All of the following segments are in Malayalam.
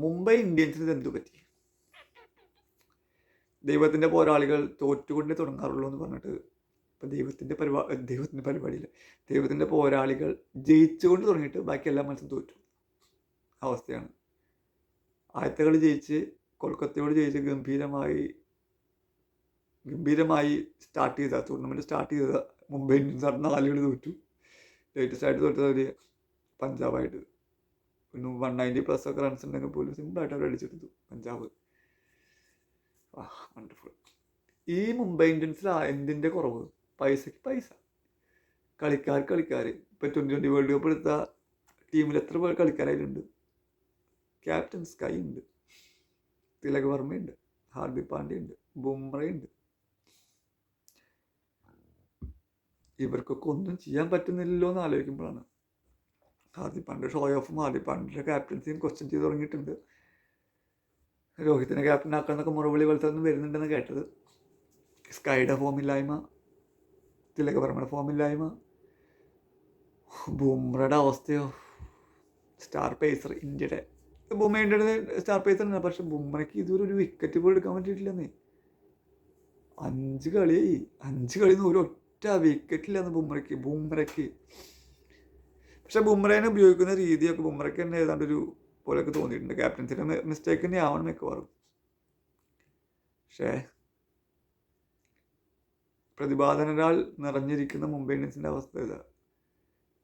മുംബൈ ഇന്ത്യൻസിന് എന്തു പറ്റി? ദൈവത്തിൻ്റെ പോരാളികൾ തോറ്റുകൊണ്ടേ തുടങ്ങാറുള്ളൂ എന്ന് പറഞ്ഞിട്ട് ഇപ്പം ദൈവത്തിൻ്റെ പരിപാടിയില്ല, ദൈവത്തിൻ്റെ പോരാളികൾ ജയിച്ചുകൊണ്ട് തുടങ്ങിയിട്ട് ബാക്കി എല്ലാ മത്സരം തോറ്റു അവസ്ഥയാണ്. ആദ്യത്തെ കളി ജയിച്ച് കൊൽക്കത്തയോട് ജയിച്ച് ഗംഭീരമായി ടൂർണമെൻറ്റ് സ്റ്റാർട്ട് ചെയ്ത മുംബൈ ഇന്ത്യൻസ് 4 കളി തോറ്റു. ലേറ്റസ്റ്റ് ആയിട്ട് തോറ്റത് അവർ പഞ്ചാബായിട്ട്. പിന്നെ 190+ ഒക്കെ റൺസ് ഉണ്ടെങ്കിൽ പോലും സിമ്പിളായിട്ട് അവർ അടിച്ചെടുത്തു പഞ്ചാബ്. വണ്ടർഫുൾ. ഈ മുംബൈ ഇന്ത്യൻസിൽ എന്തിൻ്റെ കുറവ്? പൈസയ്ക്ക് പൈസ, കളിക്കാർ. ഇപ്പം 2020 വേൾഡ് കപ്പ് എടുത്ത ടീമിൽ എത്ര പേർ കളിക്കാരായിട്ടുണ്ട്? ക്യാപ്റ്റൻ സ്കൈ ഉണ്ട്, തിലക് വർമ്മയുണ്ട്, ഹാർദിക് പാണ്ഡ്യയുണ്ട്, ബുംറയുണ്ട്. ഇവർക്കൊക്കെ ഒന്നും ചെയ്യാൻ പറ്റുന്നില്ലല്ലോ എന്ന് ആലോചിക്കുമ്പോഴാണ് ഹാർദിക് പാണ്ഡ്യ ഹാർദിക് പാണ്ഡ്യയുടെ ക്യാപ്റ്റൻസിയും ക്വസ്റ്റ്യൻ ചെയ്ത് തുടങ്ങിയിട്ടുണ്ട്. രോഹിത്തിനെ ക്യാപ്റ്റനാക്കാന്നൊക്കെ മുറവിളി പോലത്തൊന്നും വരുന്നുണ്ടെന്ന് കേട്ടത്. സ്കൈയുടെ ഫോമില്ലായ്മ, തിലക് വർമ്മയുടെ ഫോമില്ലായ്മ, ബുംറയുടെ അവസ്ഥയോ, സ്റ്റാർ പേസർ ഇന്ത്യയുടെ സ്റ്റാർ പേസർ ഉണ്ട്. പക്ഷെ ബുംറയ്ക്ക് ഇതുവരെ ഒരു വിക്കറ്റ് പോലും എടുക്കാൻ പറ്റിയിട്ടില്ലെന്നേ. 5 കളിയിൽ നിന്ന് ഒരൊറ്റ വിക്കറ്റില്ലെന്ന് ബുംറയ്ക്ക്. പക്ഷെ ബുംറേനെ ഉപയോഗിക്കുന്ന രീതിയൊക്കെ ബുംറയ്ക്ക് തന്നെ ഏതാണ്ടൊരു പോലെയൊക്കെ തോന്നിയിട്ടുണ്ട്. ക്യാപ്റ്റൻസിൻ്റെ മിസ്റ്റേക്ക് തന്നെ ആവണം മിക്കവാറും. പക്ഷേ പ്രതിഭാധനരാൽ നിറഞ്ഞിരിക്കുന്ന മുംബൈ ഇന്ത്യൻസിൻ്റെ അവസ്ഥ ഇതാ.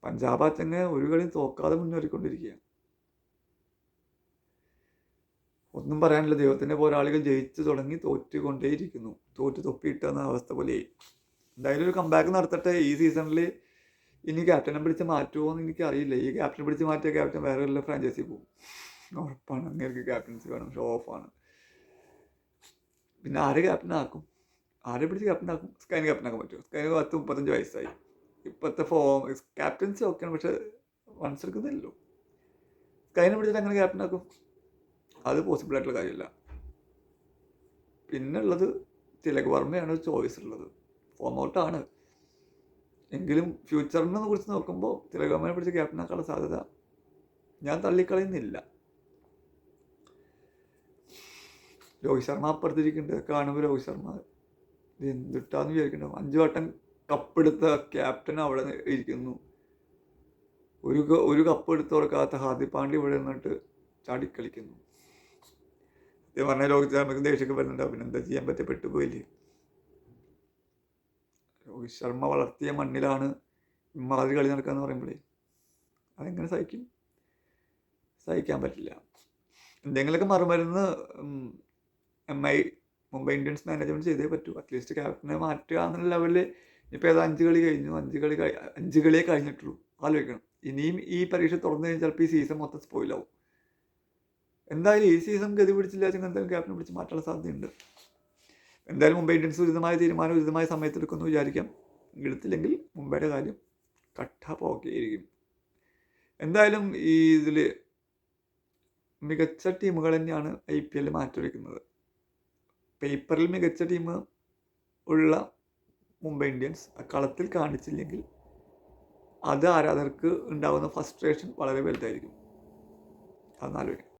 പഞ്ചാബ് തന്നെ ഒരു കളി തോക്കാതെ മുന്നേറിക്കൊണ്ടിരിക്കുക. ഒന്നും പറയാനില്ല. ദൈവത്തിൻ്റെ പോരാളികൾ ജയിച്ചു തുടങ്ങി തോറ്റുകൊണ്ടേയിരിക്കുന്നു. തൊപ്പിയിട്ടെന്ന അവസ്ഥ പോലെ. എന്തായാലും ഒരു കംബാക്ക് നടത്തട്ടെ ഈ സീസണിൽ. ഇനി ക്യാപ്റ്റനെ പിടിച്ച് മാറ്റുമോ എന്ന് എനിക്കറിയില്ല. ഈ ക്യാപ്റ്റനെ പിടിച്ച് മാറ്റിയ ക്യാപ്റ്റൻ വേറെ ഉള്ള ഫ്രാഞ്ചൈസി പോകും ഉറപ്പാണ്. അങ്ങനെയൊക്കെ ക്യാപ്റ്റൻസി വേണം, ഷോ ഓഫാണ്. പിന്നെ ആരെ പിടിച്ച് ക്യാപ്റ്റനാക്കും? സ്കൈന് ക്യാപ്റ്റനാക്കാൻ പറ്റുമോ? സ്കൈന് 35 വയസ്സായി. ഇപ്പോഴത്തെ ക്യാപ്റ്റൻസി ഓക്കെയാണ്, പക്ഷെ റൺസ് എടുക്കുന്നില്ലല്ലോ. സ്കൈനെ പിടിച്ചിട്ട് അങ്ങനെ ക്യാപ്റ്റനാക്കും? അത് പോസിബിളായിട്ടുള്ള കാര്യമില്ല. പിന്നെ ഉള്ളത് തിലക് വർമ്മയാണ് ചോയ്സ് ഉള്ളത്. ഫോം ഔട്ടാണ് എങ്കിലും ഫ്യൂച്ചറിനെ കുറിച്ച് നോക്കുമ്പോൾ തിലക് വർമ്മയെ പിടിച്ച് ക്യാപ്റ്റനാക്കാനുള്ള സാധ്യത ഞാൻ തള്ളിക്കളയുന്നില്ല. രോഹിത് ശർമ്മ അപ്പുറത്തിരിക്കുന്നുണ്ട്. കാണുമ്പോൾ രോഹിത് ശർമ്മ എന്തിട്ടാന്ന് വിചാരിക്കുന്നുണ്ടാവും. 5 വട്ടം കപ്പെടുത്ത ക്യാപ്റ്റൻ അവിടെ ഇരിക്കുന്നു. ഒരു കപ്പ് എടുത്ത് കൊടുക്കാത്ത ഹാർദിക് പാണ്ഡ്യ ഇവിടെ നിന്നിട്ട് ചാടിക്കളിക്കുന്നു. ഇത് പറഞ്ഞാൽ രോഹിത് ശർമ്മക്ക് ദേഷ്യമൊക്കെ വരുന്നുണ്ടാവും. പിന്നെ എന്താ ചെയ്യാൻ പറ്റിയ, പെട്ടുപോയില്ലേ. രോഹിത് ശർമ്മ വളർത്തിയ മണ്ണിലാണ് ഇമ്മാതിരി കളി നടക്കുക പറയുമ്പോഴേ അതെങ്ങനെ സഹിക്കാൻ പറ്റില്ല. എന്തെങ്കിലുമൊക്കെ മറുമരുന്ന് മുംബൈ ഇന്ത്യൻസ് മാനേജ്മെൻറ്റ് ചെയ്തേ പറ്റൂ. അറ്റ്ലീസ്റ്റ് ക്യാപ്റ്റനെ മാറ്റുക എന്നുള്ള ലെവലിൽ. ഇപ്പോൾ ഏതാ 5 കളി കഴിഞ്ഞു, 5 കളിയേ കഴിഞ്ഞിട്ടുള്ളൂ. ആലോചിക്കണം. ഇനിയും ഈ പരീക്ഷ തുറന്നു കഴിഞ്ഞാൽ ചിലപ്പോൾ ഈ സീസൺ മൊത്തം സ്പോയിലാവും. എന്തായാലും ഈ സീസൺ ഗതി പിടിച്ചില്ല വെച്ചാൽ എന്തായാലും ക്യാപ്റ്റനെ പിടിച്ച് മാറ്റാനുള്ള സാധ്യതയുണ്ട്. എന്തായാലും മുംബൈ ഇന്ത്യൻസ് ഉചിതമായ തീരുമാനം ഉചിതമായ സമയത്തെടുക്കുമെന്ന് വിചാരിക്കാം. എടുത്തില്ലെങ്കിൽ മുംബൈയുടെ കാര്യം കട്ടപ്പോക്കെയായിരിക്കും. എന്തായാലും ഈ ഇതിൽ മികച്ച ടീമുകൾ തന്നെയാണ് IPL മാറ്റിവെക്കുന്നത്. പേപ്പറിൽ മികച്ച ടീം ഉള്ള മുംബൈ ഇന്ത്യൻസ് കളത്തിൽ കാണിച്ചില്ലെങ്കിൽ അത് ആരാധകർക്ക് ഉണ്ടാകുന്ന ഫ്രസ്ട്രേഷൻ വളരെ വലുതായിരിക്കും. അതൊന്നാലോചിക്കണം.